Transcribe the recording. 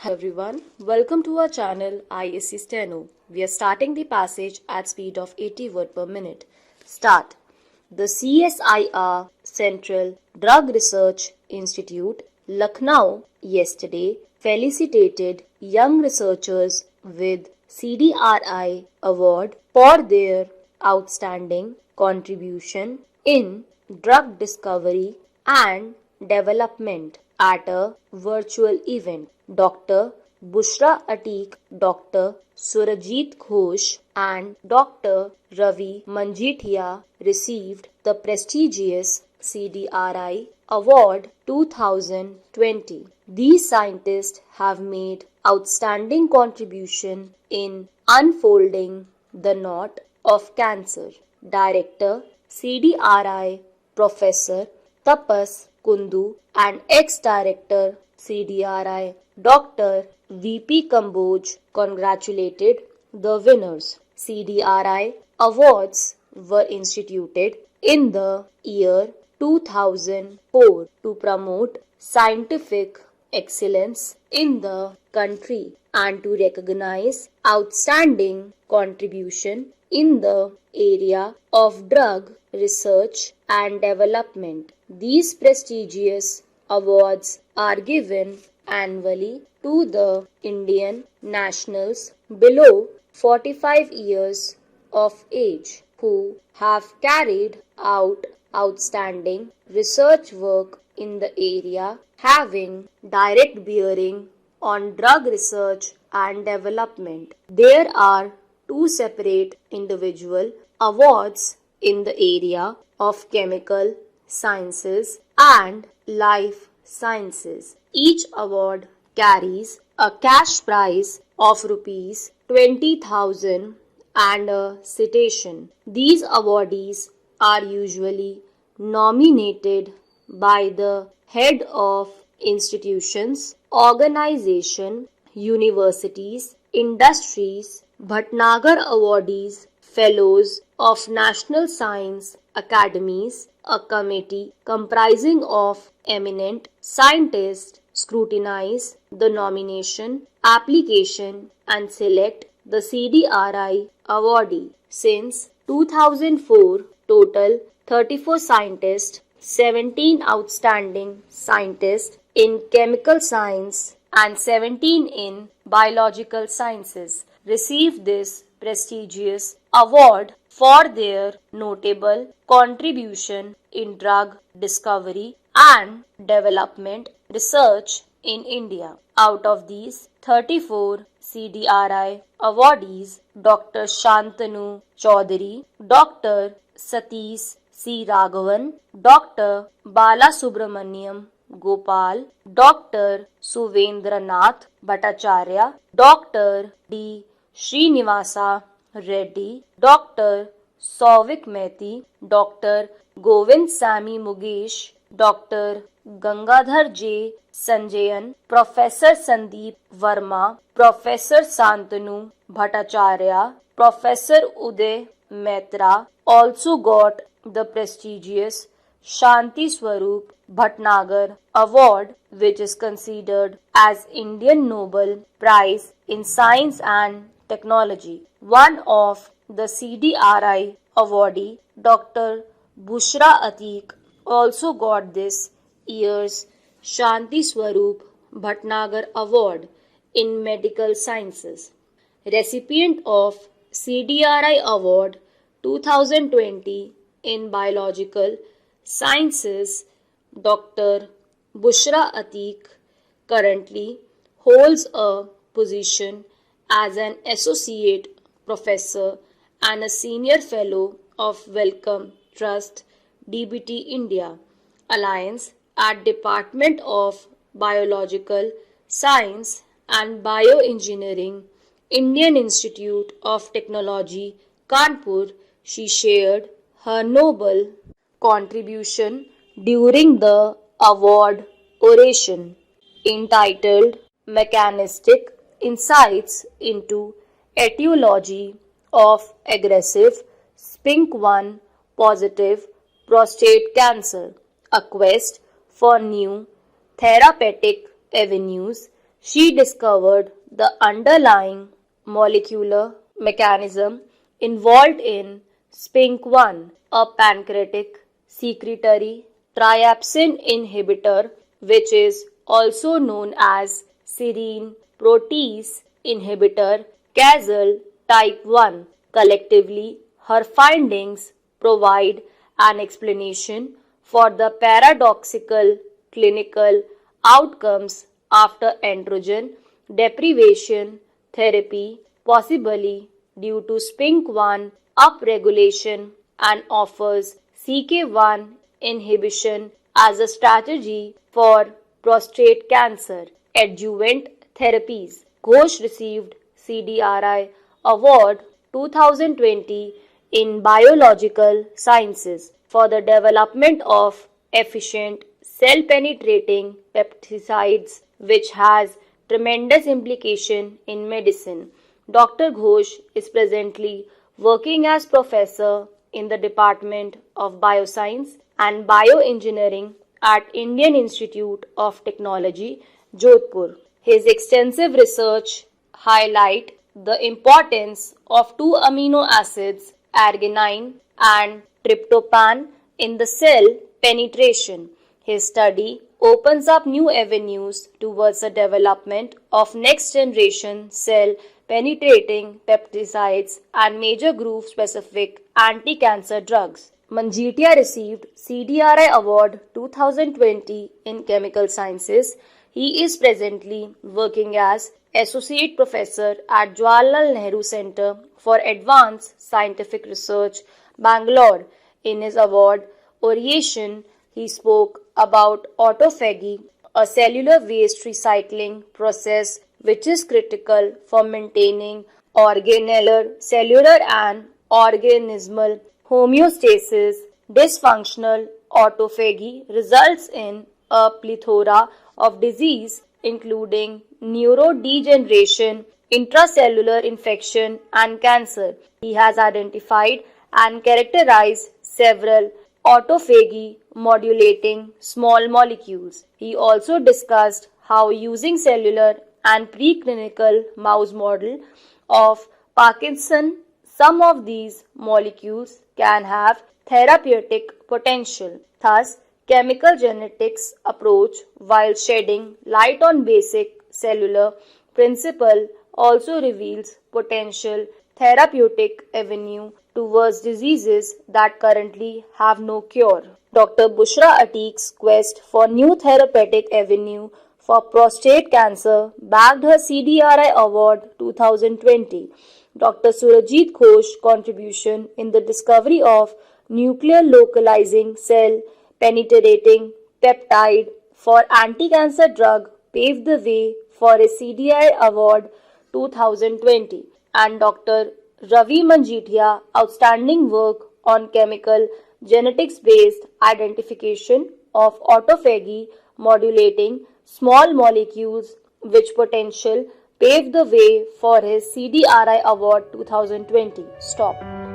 Hello everyone, welcome to our channel Isc Steno. We are starting the passage at speed of 80 words per minute. Start. The CSIR Central Drug Research Institute, Lucknow, yesterday felicitated young researchers with CDRI award for their outstanding contribution in drug discovery and development at a virtual event. Dr. Bushra Atiq, Dr. Surajit Ghosh and Dr. Ravi Manjithia received the prestigious CDRI Award 2020. These scientists have made outstanding contribution in unfolding the knot of cancer. Director CDRI Professor Tapas Kundu and ex-director CDRI Dr. VP Kamboj congratulated the winners. CDRI awards were instituted in the year 2004 to promote scientific excellence in the country and to recognize outstanding contribution in the area of drug research and development. These prestigious awards are given annually to the Indian nationals below 45 years of age who have carried out outstanding research work in the area having direct bearing on drug research and development. There are two separate individual awards in the area of chemical sciences and life sciences. Each award carries a cash prize of rupees 20,000 and a citation. These awardees are usually nominated by the head of institutions, organization, universities, industries. Bhatnagar awardees, fellows of National Science Academies, a committee comprising of eminent scientists scrutinize the nomination application and select the CDRI awardee. Since 2004, total 34 scientists, 17 outstanding scientists in chemical science and 17 in biological sciences received this prestigious award for their notable contribution in drug discovery and development research in India. Out of these 34 CDRI awardees, Dr. Shantanu Chaudhary, Dr. Satish C. Raghavan, Dr. Bala Subramaniam Gopal, Dr. Suvendranath Bhattacharya, Dr. D. Srinivasa Reddy, Dr. Souvik Mehti, Dr. Govind Sami Mugesh, Dr. Gangadhar J. Sanjayan, Professor Sandeep Verma, Professor Santanu Bhattacharya, Professor Uday Maitra also got the prestigious Shanti Swarup Bhatnagar Award, which is considered as Indian Nobel Prize in Science and Technology. One of the CDRI awardee, Dr. Bushra Atiq, also got this year's Shanti Swarup Bhatnagar Award in Medical Sciences. Recipient of CDRI Award 2020 in Biological Sciences, Dr. Bushra Atiq currently holds a position as an associate professor and a senior fellow of Wellcome Trust, DBT India, Alliance at Department of Biological Science and Bioengineering, Indian Institute of Technology, Kanpur. She shared her noble contribution during the award oration entitled Mechanistic Insights into Etiology of Aggressive SPINK1 Positive Prostate Cancer, a quest for new therapeutic avenues. She discovered the underlying molecular mechanism involved in SPINK1, a pancreatic secretory trypsin inhibitor, which is also known as serine protease inhibitor, Csir type 1. Collectively, her findings provide an explanation for the paradoxical clinical outcomes after androgen deprivation therapy, possibly due to SPINK1 upregulation, and offers CK1 inhibition as a strategy for prostate cancer adjuvant therapies. Ghosh received CDRI Award 2020 in Biological Sciences for the development of efficient cell-penetrating peptides, which has tremendous implication in medicine. Dr. Ghosh is presently working as professor in the Department of Bioscience and Bioengineering at Indian Institute of Technology, Jodhpur. His extensive research highlight the importance of two amino acids, arginine and tryptophan, in the cell penetration. His study opens up new avenues towards the development of next-generation cell-penetrating peptides and major group-specific anti-cancer drugs. Manjeetia received CDRI Award 2020 in Chemical Sciences. He is presently working as Associate Professor at Jawaharlal Nehru Centre for Advanced Scientific Research, Bangalore. In his award oration, he spoke about autophagy, a cellular waste recycling process which is critical for maintaining organellar, cellular and organismal homeostasis. Dysfunctional autophagy results in a plethora of disease including neurodegeneration, intracellular infection and cancer. He has identified and characterized several autophagy modulating small molecules. He also discussed how using cellular and preclinical mouse model of Parkinson, some of these molecules can have therapeutic potential. Thus, chemical genetics approach, while shedding light on basic cellular principle, also reveals potential therapeutic avenue towards diseases that currently have no cure. Dr. Bushra Atiq's quest for new therapeutic avenue for prostate cancer bagged her CDRI Award 2020. Dr. Surajit Ghosh's contribution in the discovery of nuclear localizing cell penetrating peptide for anti-cancer drug paved the way for a CDI Award 2020, and Dr. Ravi Manjeetia outstanding work on chemical genetics-based identification of autophagy modulating small molecules, which potential paved the way for his CDRI Award 2020. Stop.